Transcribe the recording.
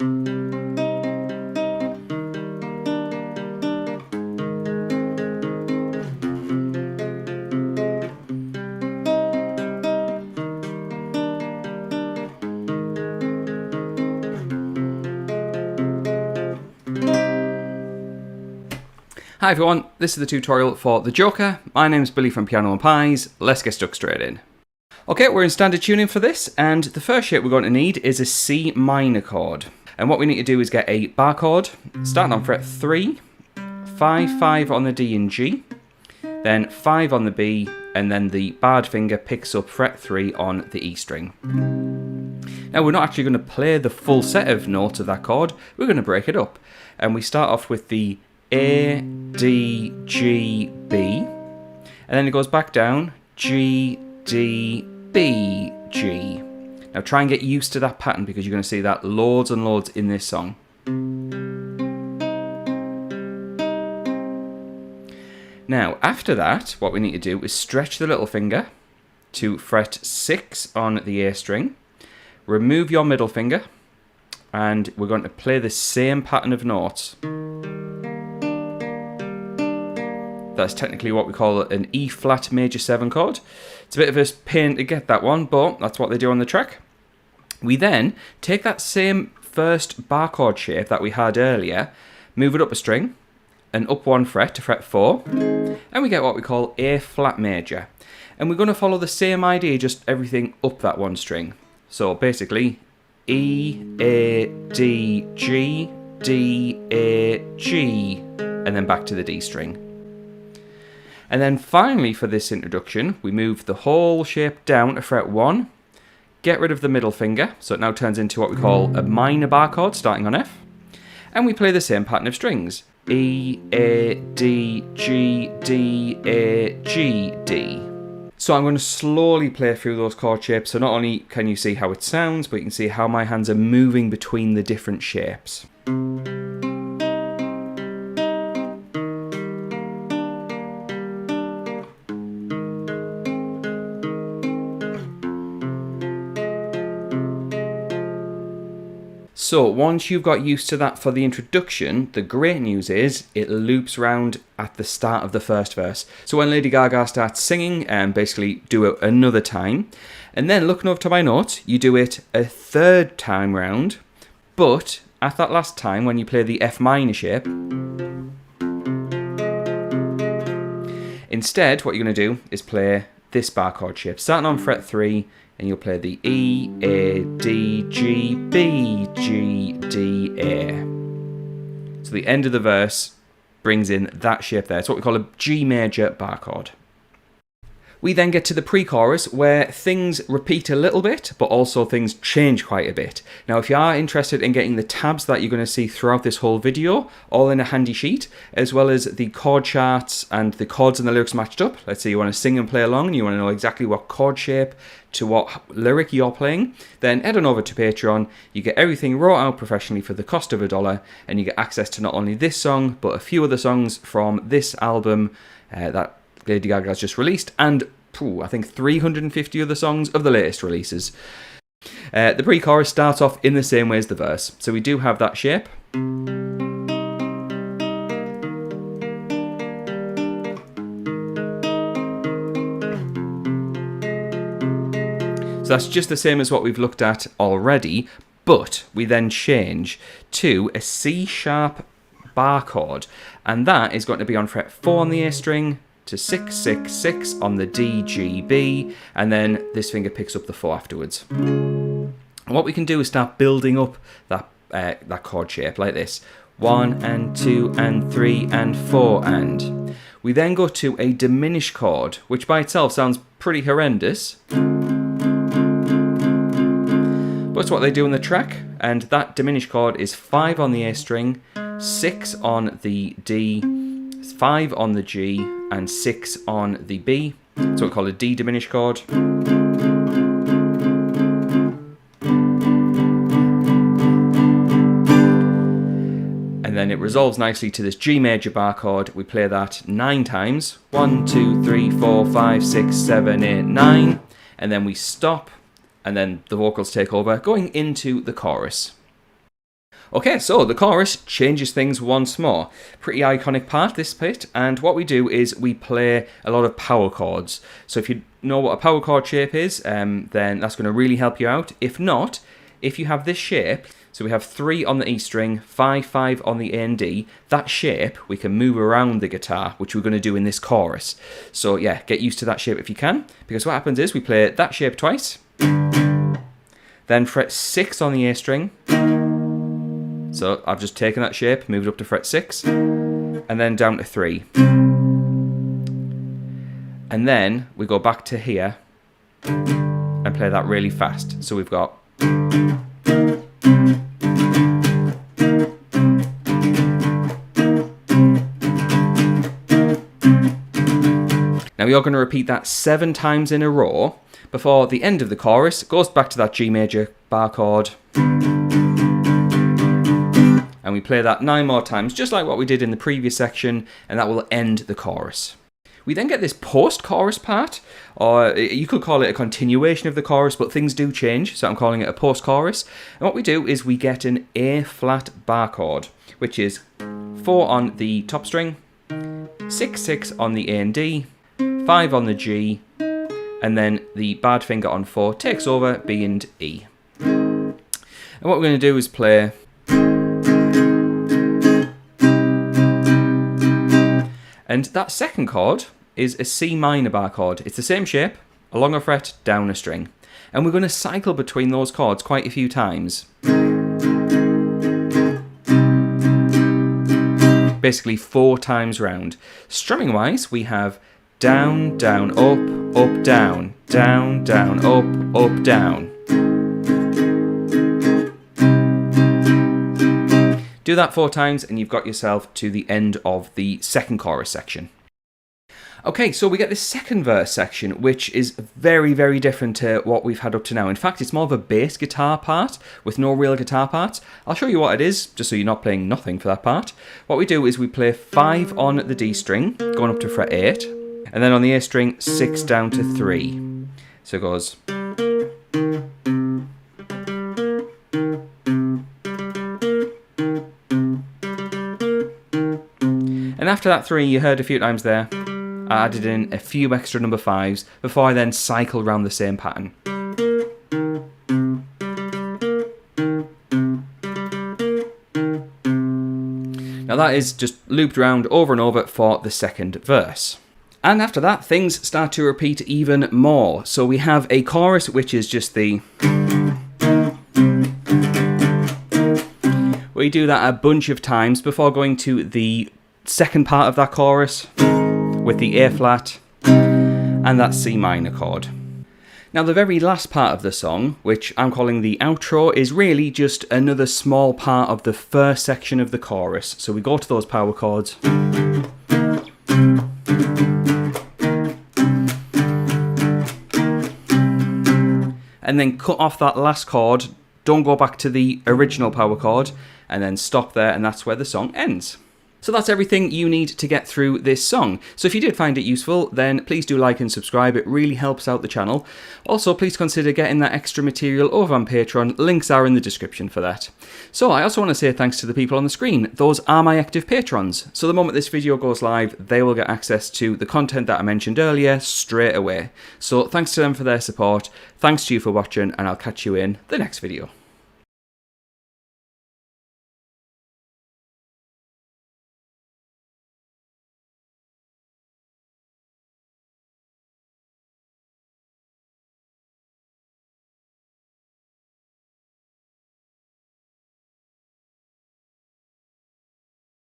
Hi everyone, this is the tutorial for The Joker. My name's Billy from Piano and Pies. Let's get stuck straight in. Okay, we're in standard tuning for this, and the first shape we're going to need is a C minor chord. And what we need to do is get a bar chord, starting on fret 3, 5, 5 on the D and G, then 5 on the B, and then the barred finger picks up fret 3 on the E string. Now we're not actually going to play the full set of notes of that chord, we're going to break it up. And we start off with the A, D, G, B, and then it goes back down, G, D, B, G. Now try and get used to that pattern because you're going to see that loads and loads in this song. Now after that, what we need to do is stretch the little finger to fret 6 on the A string, remove your middle finger, and we're going to play the same pattern of notes. That's technically what we call an E flat major 7 chord. It's a bit of a pain to get that one, but that's what they do on the track. We then take that same first bar chord shape that we had earlier, move it up a string, and up 1 fret to fret 4, and we get what we call A flat major. And we're going to follow the same idea, just everything up that 1 string. So basically, E, A, D, G, D, A, G, and then back to the D string. And then finally for this introduction, we move the whole shape down to fret 1, get rid of the middle finger, so it now turns into what we call a minor bar chord starting on F, and we play the same pattern of strings. E, A, D, G, D, A, G, D. So I'm going to slowly play through those chord shapes, so not only can you see how it sounds, but you can see how my hands are moving between the different shapes. So once you've got used to that for the introduction, the great news is it loops round at the start of the first verse. So when Lady Gaga starts singing, basically do it another time, and then looking over to my notes, you do it a third time round, but at that last time when you play the F minor shape, instead what you're going to do is play this bar chord shape, starting on fret 3, and you'll play the E, A, D, G, B, G, D, A. So the end of the verse brings in that shape there. It's what we call a G major bar chord. We then get to the pre-chorus where things repeat a little bit, but also things change quite a bit. Now, if you are interested in getting the tabs that you're going to see throughout this whole video, all in a handy sheet, as well as the chord charts and the chords and the lyrics matched up, let's say you want to sing and play along and you want to know exactly what chord shape to what lyric you're playing, then head on over to Patreon. You get everything wrote out professionally for the cost of $1, and you get access to not only this song, but a few other songs from this album that Lady Gaga has just released, and I think 350 other songs of the latest releases. The pre-chorus starts off in the same way as the verse. So we do have that shape. So that's just the same as what we've looked at already, but we then change to a C sharp bar chord, and that is going to be on fret 4 on the A string, to 6, 6, 6 on the D, G, B, and then this finger picks up the 4 afterwards. And what we can do is start building up that chord shape like this. 1 and 2 and 3 and 4 and. We then go to a diminished chord, which by itself sounds pretty horrendous. But it's what they do in the track, and that diminished chord is 5 on the A string, 6 on the D, 5 on the G, and 6 on the B. That's what we call a D diminished chord. And then it resolves nicely to this G major bar chord. We play that 9 times. 1, 2, 3, 4, 5, 6, 7, 8, 9. And then we stop, and then the vocals take over, going into the chorus. Okay, so the chorus changes things once more. Pretty iconic part, this bit, and what we do is we play a lot of power chords. So if you know what a power chord shape is, then that's going to really help you out. If not, if you have this shape, so we have 3 on the E string, 5, 5 on the A and D, that shape we can move around the guitar, which we're going to do in this chorus. So yeah, get used to that shape if you can, because what happens is we play that shape twice, then fret 6 on the A string. So I've just taken that shape, moved it up to fret 6, and then down to 3. And then we go back to here and play that really fast. So we've got... Now you're going to repeat that 7 times in a row before the end of the chorus goes back to that G major bar chord. And we play that 9 more times, just like what we did in the previous section, and that will end the chorus. We then get this post-chorus part, or you could call it a continuation of the chorus, but things do change, so I'm calling it a post-chorus. And what we do is we get an A-flat bar chord, which is 4 on the top string, 6, 6 on the A and D, 5 on the G, and then the bad finger on 4 takes over B and E. And what we're going to do is play... And that second chord is a C minor bar chord. It's the same shape, along a fret, down a string. And we're going to cycle between those chords quite a few times. Basically 4 times round. Strumming wise, we have down, down, up, down, down, down, up, down. Do that 4 times and you've got yourself to the end of the second chorus section. Okay, so we get this second verse section, which is very, very different to what we've had up to now. In fact, it's more of a bass guitar part with no real guitar parts. I'll show you what it is, just so you're not playing nothing for that part. What we do is we play 5 on the D string, going up to fret 8, and then on the A string, 6 down to 3. So it goes... And after that 3 you heard a few times there, I added in a few extra number 5s before I then cycle around the same pattern. Now that is just looped around over and over for the second verse. And after that, things start to repeat even more. So we have a chorus which is just the... We do that a bunch of times before going to the second part of that chorus with the A flat and that C minor chord. Now the very last part of the song, which I'm calling the outro, is really just another small part of the first section of the chorus. So we go to those power chords. And then cut off that last chord, don't go back to the original power chord, and then stop there, and that's where the song ends. So that's everything you need to get through this song. So if you did find it useful, then please do like and subscribe. It really helps out the channel. Also, please consider getting that extra material over on Patreon. Links are in the description for that. So I also want to say thanks to the people on the screen. Those are my active patrons. So the moment this video goes live, they will get access to the content that I mentioned earlier straight away. So thanks to them for their support. Thanks to you for watching, and I'll catch you in the next video.